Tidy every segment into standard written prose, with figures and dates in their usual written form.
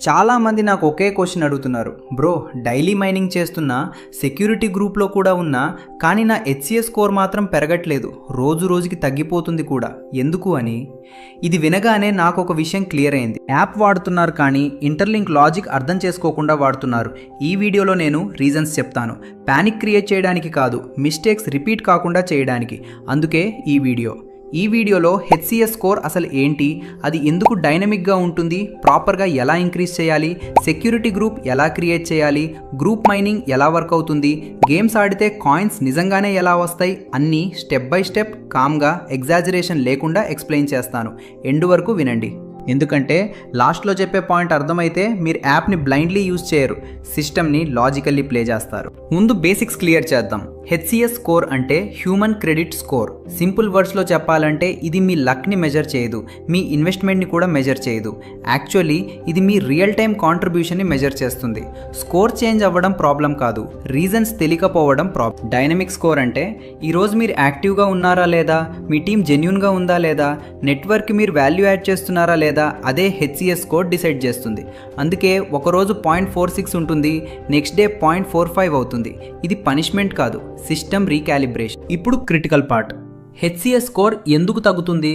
చాలామంది నాకు ఒకే క్వశ్చన్ అడుగుతున్నారు, బ్రో డైలీ మైనింగ్ చేస్తున్నా, సెక్యూరిటీ గ్రూప్లో కూడా ఉన్నా, కానీ నా హెచ్సిఎస్ స్కోర్ మాత్రం పెరగట్లేదు, రోజు రోజుకి తగ్గిపోతుంది కూడా, ఎందుకు అని. ఇది వినగానే నాకు ఒక విషయం క్లియర్ అయింది. యాప్ వాడుతున్నారు కానీ ఇంటర్లింక్ లాజిక్ అర్థం చేసుకోకుండా వాడుతున్నారు. ఈ వీడియోలో నేను రీజన్స్ చెప్తాను, ప్యానిక్ క్రియేట్ చేయడానికి కాదు, మిస్టేక్స్ రిపీట్ కాకుండా చేయడానికి. అందుకే ఈ వీడియోలో హెచ్సిఎస్ స్కోర్ అసలు ఏంటి, అది ఎందుకు డైనమిక్గా ఉంటుంది, ప్రాపర్గా ఎలా ఇంక్రీజ్ చేయాలి, సెక్యూరిటీ గ్రూప్ ఎలా క్రియేట్ చేయాలి, గ్రూప్ మైనింగ్ ఎలా వర్క్ అవుతుంది, గేమ్స్ ఆడితే కాయిన్స్ నిజంగానే ఎలా వస్తాయి, అన్నీ స్టెప్ బై స్టెప్ కామ్గా ఎగ్జాజరేషన్ లేకుండా ఎక్స్ప్లెయిన్ చేస్తాను. ఎండ్ వరకు వినండి, ఎందుకంటే లాస్ట్లో చెప్పే పాయింట్ అర్థమైతే మీరు యాప్ని బ్లైండ్లీ యూజ్ చేయరు, సిస్టమ్ని లాజికల్లీ ప్లే చేస్తారు. ముందు బేసిక్స్ క్లియర్ చేద్దాం. హెచ్సిఎస్ స్కోర్ అంటే హ్యూమన్ క్రెడిట్ స్కోర్. సింపుల్ వర్డ్స్లో చెప్పాలంటే ఇది మీ లక్ని మెజర్ చేయదు, మీ ఇన్వెస్ట్మెంట్ని కూడా మెజర్ చేయదు. యాక్చువల్లీ ఇది మీ రియల్ టైం కాంట్రిబ్యూషన్ని మెజర్ చేస్తుంది. స్కోర్ చేంజ్ అవ్వడం ప్రాబ్లం కాదు, రీజన్స్ తెలియకపోవడం ప్రాబ్లం. డైనమిక్ స్కోర్ అంటే ఈరోజు మీరు యాక్టివ్గా ఉన్నారా లేదా, మీ టీం జెన్యూన్గా ఉందా లేదా, నెట్వర్క్కి మీరు వాల్యూ యాడ్ చేస్తున్నారా లేదా, అదే హెచ్సిఎస్ స్కోర్ డిసైడ్ చేస్తుంది. అందుకే ఒకరోజు 0.46 ఉంటుంది, నెక్స్ట్ డే 0.45 అవుతుంది. ఇది పనిష్మెంట్ కాదు, సిస్టమ్ రీకాలిబ్రేషన్. ఇప్పుడు క్రిటికల్ పార్ట్, హెచ్సిఎస్ స్కోర్ ఎందుకు తగ్గుతుంది?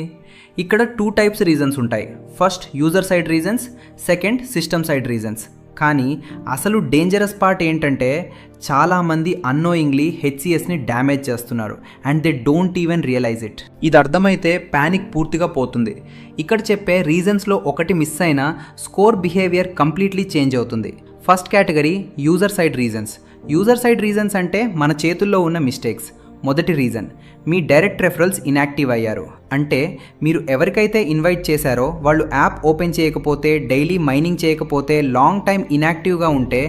ఇక్కడ 2 టైప్స్ రీజన్స్ ఉంటాయి. First user side reasons, second system side reasons. కానీ అసలు డేంజరస్ పార్ట్ ఏంటంటే చాలామంది అన్నోయింగ్లీ హెచ్సిఎస్ని డ్యామేజ్ చేస్తున్నారు and they don't even realise it. ఇది అర్థమైతే ప్యానిక్ పూర్తిగా పోతుంది. ఇక్కడ చెప్పే రీజన్స్లో ఒకటి మిస్ అయినా స్కోర్ బిహేవియర్ కంప్లీట్లీ చేంజ్ అవుతుంది. First category user side reasons. User side reasons అంటే మన చేతుల్లో ఉన్న మిస్టేక్స్. మొదటి రీజన్, మీ డైరెక్ట్ రెఫరల్స్ ఇన్యాక్టివ్ అయ్యారు. అంటే మీరు ఎవరికైతే ఇన్వైట్ చేశారో వాళ్ళు యాప్ ఓపెన్ చేయకపోతే, డైలీ మైనింగ్ చేయకపోతే, లాంగ్ టైం ఇన్యాక్టివ్గా ఉంటే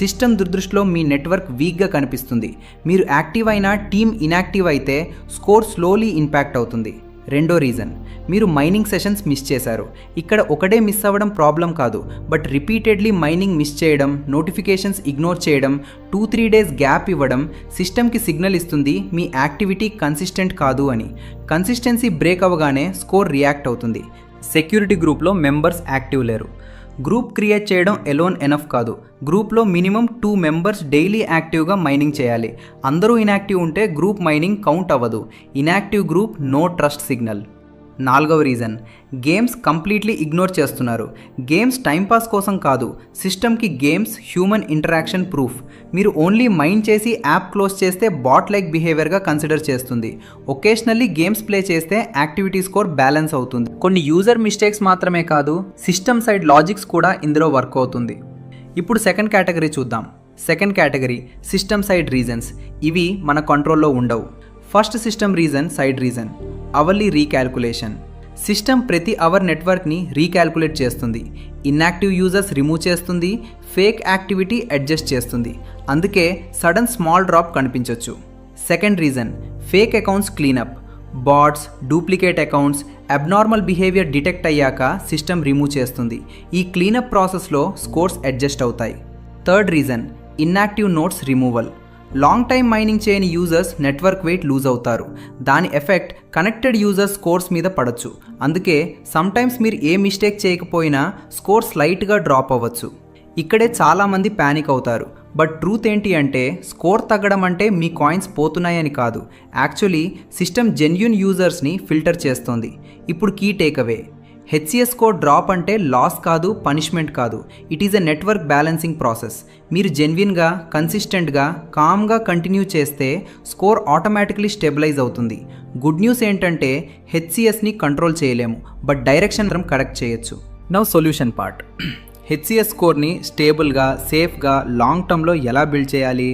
సిస్టమ్ దురదృష్టిలో మీ నెట్వర్క్ వీక్గా కనిపిస్తుంది. మీరు యాక్టివ్ అయినా టీమ్ ఇన్యాక్టివ్ అయితే స్కోర్ స్లోలీ ఇంపాక్ట్ అవుతుంది. రెండో రీజన్, మీరు మైనింగ్ సెషన్స్ మిస్ చేశారు. ఇక్కడ ఒకటే మిస్ అవ్వడం ప్రాబ్లం కాదు, బట్ రిపీటెడ్లీ మైనింగ్ మిస్ చేయడం, నోటిఫికేషన్స్ ఇగ్నోర్ చేయడం, 2-3 డేస్ గ్యాప్ ఇవ్వడం సిస్టమ్కి సిగ్నల్ ఇస్తుంది మీ యాక్టివిటీ కన్సిస్టెంట్ కాదు అని. కన్సిస్టెన్సీ బ్రేక్ అవ్వగానే స్కోర్ రియాక్ట్ అవుతుంది. సెక్యూరిటీ గ్రూప్లో మెంబర్స్ యాక్టివ్ లేరు. గ్రూప్ క్రియేట్ చేయడం ఎలోన్ ఎనఫ్ కాదు, గ్రూప్లో మినిమం 2 మెంబర్స్ డైలీ యాక్టివ్గా మైనింగ్ చేయాలి. అందరూ ఇన్యాక్టివ్ ఉంటే గ్రూప్ మైనింగ్ కౌంట్ అవ్వదు. Inactive group no trust signal. నాలుగవ రీజన్, గేమ్స్ కంప్లీట్లీ ఇగ్నోర్ చేస్తున్నారు. గేమ్స్ టైంపాస్ కోసం కాదు, సిస్టమ్కి గేమ్స్ హ్యూమన్ ఇంటరాక్షన్ ప్రూఫ్. మీరు ఓన్లీ మైండ్ చేసి యాప్ క్లోజ్ చేస్తే బాట్ లైక్ బిహేవియర్గా కన్సిడర్ చేస్తుంది. ఒకేషనల్లీ గేమ్స్ ప్లే చేస్తే యాక్టివిటీ స్కోర్ బ్యాలెన్స్ అవుతుంది. కొన్ని యూజర్ మిస్టేక్స్ మాత్రమే కాదు, సిస్టమ్ సైడ్ లాజిక్స్ కూడా ఇందులో వర్క్ అవుతుంది. ఇప్పుడు సెకండ్ కేటగిరీ చూద్దాం. Second category system side reasons. ఇవి మన కంట్రోల్లో ఉండవు. First system reason, side reason, hourly recalculation. System ప్రతి అవర్ నెట్వర్క్ని రీక్యాల్కులేట్ చేస్తుంది. ఇన్యాక్టివ్ యూజర్స్ రిమూవ్ చేస్తుంది, ఫేక్ యాక్టివిటీ అడ్జస్ట్ చేస్తుంది. అందుకే సడన్ స్మాల్ డ్రాప్ కనిపించవచ్చు. Second reason, fake accounts cleanup. Bots, duplicate accounts, abnormal behaviour detect అయ్యాక సిస్టమ్ రిమూవ్ చేస్తుంది. ఈ క్లీనప్ ప్రాసెస్లో స్కోర్స్ అడ్జస్ట్ అవుతాయి. Third reason, inactive notes removal. Long time mining చేయని యూజర్స్ నెట్వర్క్ వెయిట్ లూజ్ అవుతారు. దాని effect connected users scores మీద పడవచ్చు. అందుకే సమ్టైమ్స్ మీరు ఏ మిస్టేక్ చేయకపోయినా స్కోర్ స్లైట్గా డ్రాప్ అవ్వచ్చు. ఇక్కడే చాలామంది ప్యానిక్ అవుతారు. బట్ ట్రూత్ ఏంటి అంటే స్కోర్ తగ్గడం అంటే మీ కాయిన్స్ పోతున్నాయని కాదు, యాక్చువల్లీ సిస్టమ్ జెన్యూన్ యూజర్స్ని ఫిల్టర్ చేస్తోంది. ఇప్పుడు key takeaway, HCS score drop అంటే లాస్ కాదు, పనిష్మెంట్ కాదు. It is a network balancing process. మీరు జెన్యున్గా, కన్సిస్టెంట్గా, కామ్గా కంటిన్యూ చేస్తే స్కోర్ ఆటోమేటిక్లీ స్టెబిలైజ్ అవుతుంది. గుడ్ న్యూస్ ఏంటంటే హెచ్సిఎస్ని కంట్రోల్ చేయలేము, బట్ డైరెక్షన్ కరెక్ట్ చేయొచ్చు. Now solution part. హెచ్సిఎస్ స్కోర్ని స్టేబుల్గా, సేఫ్గా, లాంగ్ టర్మ్లో ఎలా బిల్డ్ చేయాలి?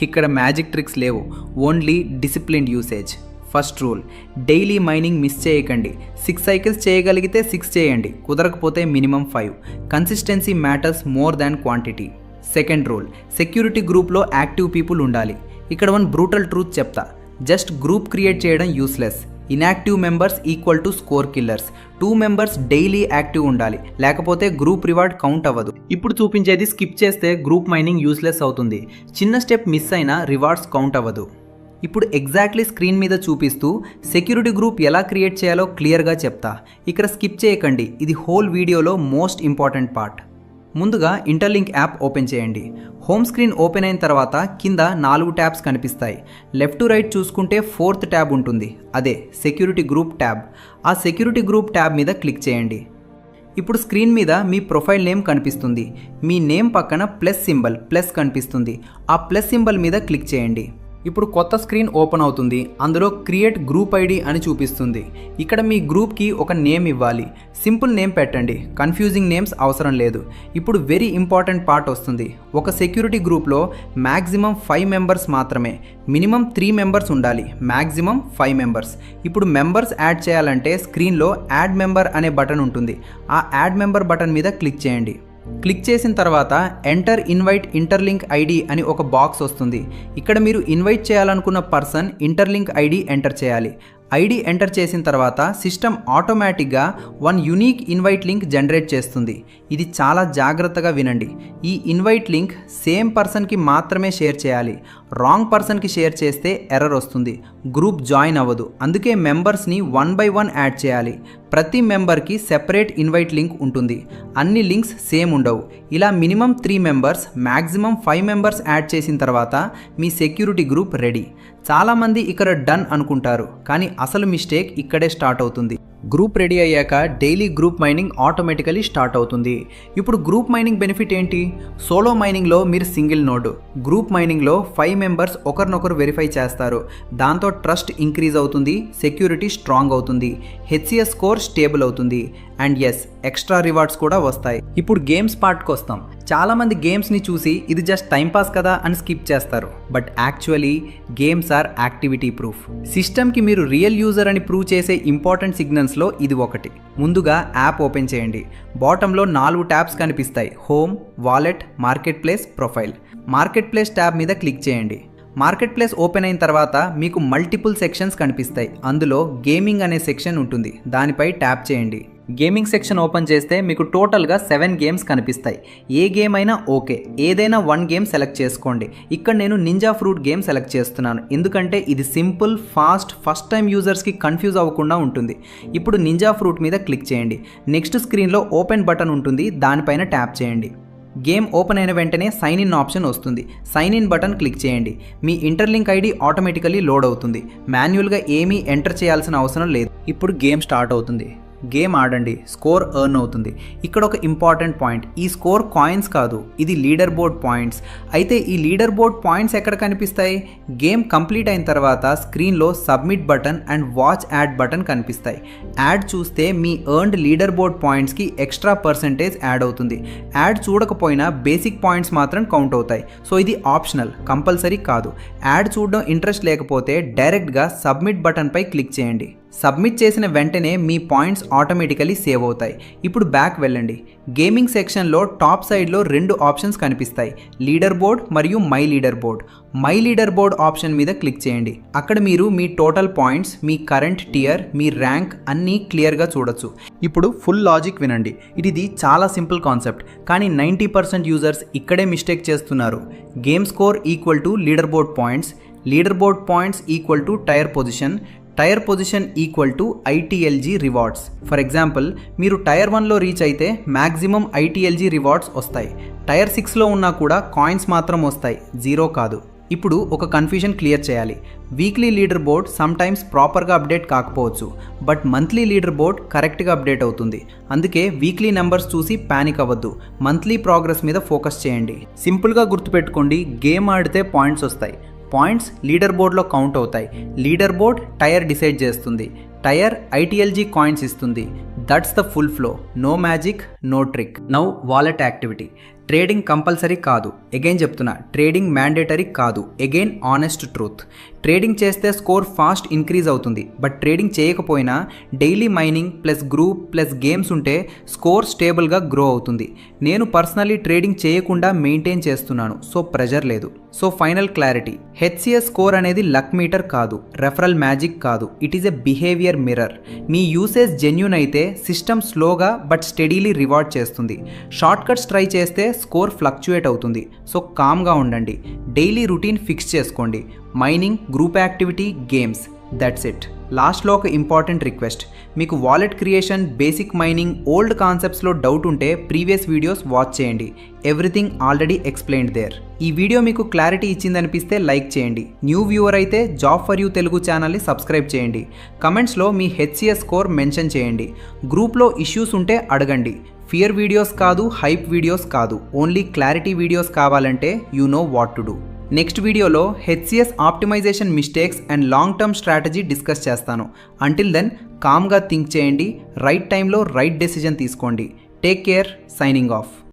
ఇక్కడ మ్యాజిక్ ట్రిక్స్ లేవు, only disciplined usage. First rule, daily mining miss చేయకండి. 6 సైకిల్స్ చేయగలిగితే 6 చేయండి, కుదరకపోతే minimum 5. Consistency matters more than quantity. Second rule, security గ్రూప్లో యాక్టివ్ పీపుల్ ఉండాలి. ఇక్కడ వన్ బ్రూటల్ ట్రూత్ చెప్తా, జస్ట్ గ్రూప్ క్రియేట్ చేయడం useless. Inactive members equal to score killers. 2 members daily active ఉండాలి, లేకపోతే గ్రూప్ రివార్డ్ కౌంట్ అవ్వదు. ఇప్పుడు చూపించేది స్కిప్ చేస్తే గ్రూప్ మైనింగ్ యూస్లెస్ అవుతుంది. చిన్న స్టెప్ మిస్ అయినా రివార్డ్స్ కౌంట్ అవ్వదు. ఇప్పుడు ఎగ్జాక్ట్లీ స్క్రీన్ మీద చూపిస్తూ సెక్యూరిటీ గ్రూప్ ఎలా క్రియేట్ చేయాలో క్లియర్గా చెప్తా. ఇక్కడ స్కిప్ చేయకండి, ఇది హోల్ వీడియోలో మోస్ట్ ఇంపార్టెంట్ పార్ట్. ముందుగా ఇంటర్లింక్ యాప్ ఓపెన్ చేయండి. హోమ్ స్క్రీన్ ఓపెన్ అయిన తర్వాత కింద 4 ట్యాబ్స్ కనిపిస్తాయి. లెఫ్ట్ టు రైట్ చూసుకుంటే 4th ట్యాబ్ ఉంటుంది, అదే సెక్యూరిటీ గ్రూప్ ట్యాబ్. ఆ సెక్యూరిటీ గ్రూప్ ట్యాబ్ మీద క్లిక్ చేయండి. ఇప్పుడు స్క్రీన్ మీద మీ ప్రొఫైల్ నేమ్ కనిపిస్తుంది. మీ నేమ్ పక్కన ప్లస్ కనిపిస్తుంది. ఆ ప్లస్ సింబల్ మీద క్లిక్ చేయండి. ఇప్పుడు కొత్త స్క్రీన్ ఓపెన్ అవుతుంది. అందులో క్రియేట్ గ్రూప్ ఐడి అని చూపిస్తుంది. ఇక్కడ మీ గ్రూప్కి ఒక నేమ్ ఇవ్వాలి. సింపుల్ నేమ్ పెట్టండి, కన్ఫ్యూజింగ్ నేమ్స్ అవసరం లేదు. ఇప్పుడు వెరీ ఇంపార్టెంట్ పార్ట్ వస్తుంది. ఒక సెక్యూరిటీ గ్రూప్లో మ్యాక్సిమం 5 మెంబర్స్ మాత్రమే, మినిమం 3 మెంబర్స్ ఉండాలి, మ్యాక్సిమం 5 మెంబర్స్. ఇప్పుడు మెంబర్స్ యాడ్ చేయాలంటే స్క్రీన్లో యాడ్ మెంబర్ అనే బటన్ ఉంటుంది. ఆ యాడ్ మెంబర్ బటన్ మీద క్లిక్ చేయండి. క్లిక్ చేసిన తర్వాత ఎంటర్ ఇన్వైట్ ఇంటర్లింక్ ఐడి అని ఒక బాక్స్ వస్తుంది. ఇక్కడ మీరు ఇన్వైట్ చేయాలనుకున్న పర్సన్ ఇంటర్లింక్ ఐడి ఎంటర్ చేయాలి. ఐడి ఎంటర్ చేసిన తర్వాత సిస్టమ్ ఆటోమేటిక్గా 1 యూనిక్ ఇన్వైట్ లింక్ జనరేట్ చేస్తుంది. ఇది చాలా జాగ్రత్తగా వినండి. ఈ ఇన్వైట్ లింక్ సేమ్ పర్సన్కి మాత్రమే షేర్ చేయాలి. రాంగ్ పర్సన్కి షేర్ చేస్తే ఎర్రర్ వస్తుంది, గ్రూప్ జాయిన్ అవ్వదు. అందుకే మెంబర్స్ని 1 by 1 యాడ్ చేయాలి. ప్రతి మెంబర్కి సెపరేట్ ఇన్వైట్ లింక్ ఉంటుంది. అన్ని లింక్స్ సేమ్ ఉండవు. ఇలా minimum 3 members, maximum 5 members add చేసిన తర్వాత మీ సెక్యూరిటీ గ్రూప్ రెడీ. చాలామంది ఇక్కడ డన్ అనుకుంటారు, కానీ అసలు మిస్టేక్ ఇక్కడే స్టార్ట్ అవుతుంది. గ్రూప్ రెడీ అయ్యాక daily group mining automatically start అవుతుంది. ఇప్పుడు గ్రూప్ మైనింగ్ బెనిఫిట్ ఏంటి? సోలో మైనింగ్లో మీరు సింగిల్ నోడ్, గ్రూప్ మైనింగ్లో 5 మెంబర్స్ ఒకరినొకరు వెరిఫై చేస్తారు. దాంతో ట్రస్ట్ ఇంక్రీజ్ అవుతుంది, సెక్యూరిటీ స్ట్రాంగ్ అవుతుంది, హెచ్సిఎస్ స్కోర్ స్టేబుల్ అవుతుంది, అండ్ ఎస్ ఎక్స్ట్రా రివార్డ్స్ కూడా వస్తాయి. ఇప్పుడు గేమ్స్ పార్ట్కి వస్తాం. చాలామంది గేమ్స్ని చూసి ఇది జస్ట్ టైంపాస్ కదా అని స్కిప్ చేస్తారు. But actually games are activity proof. సిస్టమ్కి మీరు రియల్ యూజర్ అని ప్రూవ్ చేసే ఇంపార్టెంట్ సిగ్నల్స్లో ఇది ఒకటి. ముందుగా యాప్ ఓపెన్ చేయండి. బాటంలో 4 ట్యాబ్స్ కనిపిస్తాయి: home, wallet, market place, profile. Market place tab మీద క్లిక్ చేయండి. మార్కెట్ ప్లేస్ ఓపెన్ అయిన తర్వాత మీకు మల్టిపుల్ సెక్షన్స్ కనిపిస్తాయి. అందులో గేమింగ్ అనే సెక్షన్ ఉంటుంది, దానిపై ట్యాప్ చేయండి. గేమింగ్ సెక్షన్ ఓపెన్ చేస్తే మీకు టోటల్గా 7 గేమ్స్ కనిపిస్తాయి. ఏ గేమ్ అయినా ఓకే, ఏదైనా 1 గేమ్ సెలెక్ట్ చేసుకోండి. ఇక్కడ నేను నింజా ఫ్రూట్ గేమ్ సెలెక్ట్ చేస్తున్నాను, ఎందుకంటే ఇది సింపుల్, ఫస్ట్ టైం యూజర్స్కి కన్ఫ్యూజ్ అవ్వకుండా ఉంటుంది. ఇప్పుడు నింజా ఫ్రూట్ మీద క్లిక్ చేయండి. నెక్స్ట్ స్క్రీన్లో ఓపెన్ బటన్ ఉంటుంది, దానిపైన ట్యాప్ చేయండి. గేమ్ ఓపెన్ అయిన వెంటనే సైన్ ఇన్ ఆప్షన్ వస్తుంది. సైన్ ఇన్ బటన్ క్లిక్ చేయండి. మీ ఇంటర్లింక్ ఐడి ఆటోమేటికలీ లోడ్ అవుతుంది. మాన్యువల్గా ఏమీ ఎంటర్ చేయాల్సిన అవసరం లేదు. ఇప్పుడు గేమ్ స్టార్ట్ అవుతుంది. గేమ్ ఆడండి, స్కోర్ ఎర్న్ అవుతుంది. ఇక్కడ ఒక ఇంపార్టెంట్ పాయింట్, ఈ స్కోర్ కాయిన్స్ కాదు, ఇది లీడర్ బోర్డ్ పాయింట్స్. అయితే ఈ లీడర్ బోర్డ్ పాయింట్స్ ఎక్కడ కనిపిస్తాయి? గేమ్ కంప్లీట్ అయిన తర్వాత స్క్రీన్లో submit button and watch ad button కనిపిస్తాయి. యాడ్ చూస్తే మీ ఎర్న్డ్ లీడర్ బోర్డ్ పాయింట్స్కి ఎక్స్ట్రా పర్సెంటేజ్ యాడ్ అవుతుంది. యాడ్ చూడకపోయినా బేసిక్ పాయింట్స్ మాత్రం కౌంట్ అవుతాయి. సో ఇది ఆప్షనల్, కంపల్సరీ కాదు. యాడ్ చూడడం ఇంట్రెస్ట్ లేకపోతే డైరెక్ట్గా సబ్మిట్ బటన్పై క్లిక్ చేయండి. సబ్మిట్ చేసిన వెంటనే మీ పాయింట్స్ ఆటోమేటికలీ సేవ్ అవుతాయి. ఇప్పుడు బ్యాక్ వెళ్ళండి. గేమింగ్ సెక్షన్లో టాప్ సైడ్లో 2 ఆప్షన్స్ కనిపిస్తాయి: లీడర్ బోర్డ్ మరియు my leader board. My leader board option మీద క్లిక్ చేయండి. అక్కడ మీరు మీ టోటల్ పాయింట్స్, మీ కరెంట్ టియర్, మీ ర్యాంక్ అన్నీ క్లియర్గా చూడొచ్చు. ఇప్పుడు ఫుల్ లాజిక్ వినండి. ఇది చాలా సింపుల్ కాన్సెప్ట్, కానీ 90% యూజర్స్ ఇక్కడే మిస్టేక్ చేస్తున్నారు. Game score equal to leader board points, leader board points equal to tier position, tier position equal to ITLG rewards. For example, మీరు టైర్ 1లో రీచ్ అయితే మ్యాక్సిమం ఐటీఎల్జీ రివార్డ్స్ వస్తాయి. Tier 6లో ఉన్నా కూడా కాయిన్స్ మాత్రం వస్తాయి, 0 కాదు. ఇప్పుడు ఒక కన్ఫ్యూజన్ క్లియర్ చేయాలి. వీక్లీ లీడర్ బోర్డ్ సమ్టైమ్స్ ప్రాపర్గా అప్డేట్ కాకపోవచ్చు, బట్ మంత్లీ లీడర్ బోర్డ్ కరెక్ట్గా అప్డేట్ అవుతుంది. అందుకే వీక్లీ నెంబర్స్ చూసి ప్యానిక్ అవ్వద్దు, మంత్లీ ప్రోగ్రెస్ మీద ఫోకస్ చేయండి. సింపుల్గా గుర్తుపెట్టుకోండి, గేమ్ ఆడితే పాయింట్స్ వస్తాయి, పాయింట్స్ లీడర్ బోర్డ్లో కౌంట్ అవుతాయి. లీడర్ బోర్డ్ టైర్ డిసైడ్ చేస్తుంది, టైర్ ఐటీఎల్జీ కాయిన్స్ ఇస్తుంది. That's the full flow, no magic, no trick. Now wallet activity. Trading compulsory కాదు, అగైన్ చెప్తున్నా, ట్రేడింగ్ మ్యాండేటరీ కాదు, అగైన్ ఆనెస్ట్ ట్రూత్. ట్రేడింగ్ చేస్తే score fast increase అవుతుంది, but trading చేయకపోయినా daily mining plus group plus games ఉంటే score స్టేబుల్గా grow అవుతుంది. నేను పర్సనలీ ట్రేడింగ్ చేయకుండా మెయింటైన్ చేస్తున్నాను, సో ప్రెజర్ లేదు. So final clarity, HCS score అనేది లక్ మీటర్ కాదు, రెఫరల్ మ్యాజిక్ కాదు, it is a behaviour mirror. మీ యూసేజ్ జెన్యూన్ అయితే సిస్టమ్ స్లోగా బట్ స్టడీలీ రివార్డ్ చేస్తుంది. షార్ట్ కట్స్ ట్రై చేస్తే స్కోర్ ఫ్లక్చుయేట్ అవుతుంది. సో కామ్గా ఉండండి, డైలీ రొటీన్ ఫిక్స్ చేసుకోండి. Mining, group activity, games. That's it. లాస్ట్లో ఒక ఇంపార్టెంట్ రిక్వెస్ట్, మీకు wallet creation, basic mining, old కాన్సెప్ట్స్లో డౌట్ ఉంటే ప్రీవియస్ వీడియోస్ వాచ్ చేయండి. Everything already explained there. ఈ వీడియో మీకు క్లారిటీ ఇచ్చిందనిపిస్తే లైక్ చేయండి. న్యూ వ్యూవర్ అయితే జాబ్ ఫర్ యూ తెలుగు ఛానల్ని సబ్స్క్రైబ్ చేయండి. కమెంట్స్లో మీ హెచ్సిఎస్ స్కోర్ మెన్షన్ చేయండి. గ్రూప్లో ఇష్యూస్ ఉంటే అడగండి. ఫియర్ వీడియోస్ కాదు, హైప్ వీడియోస్ కాదు, ఓన్లీ క్లారిటీ వీడియోస్ కావాలంటే you know what to do. Next వీడియోలో HCS optimization mistakes and long term strategy discuss చేస్తాను. అంటిల్ దెన్ కామ్గా థింక్ చేయండి, రైట్ టైంలో రైట్ డెసిజన్ తీసుకోండి. Take care, signing of.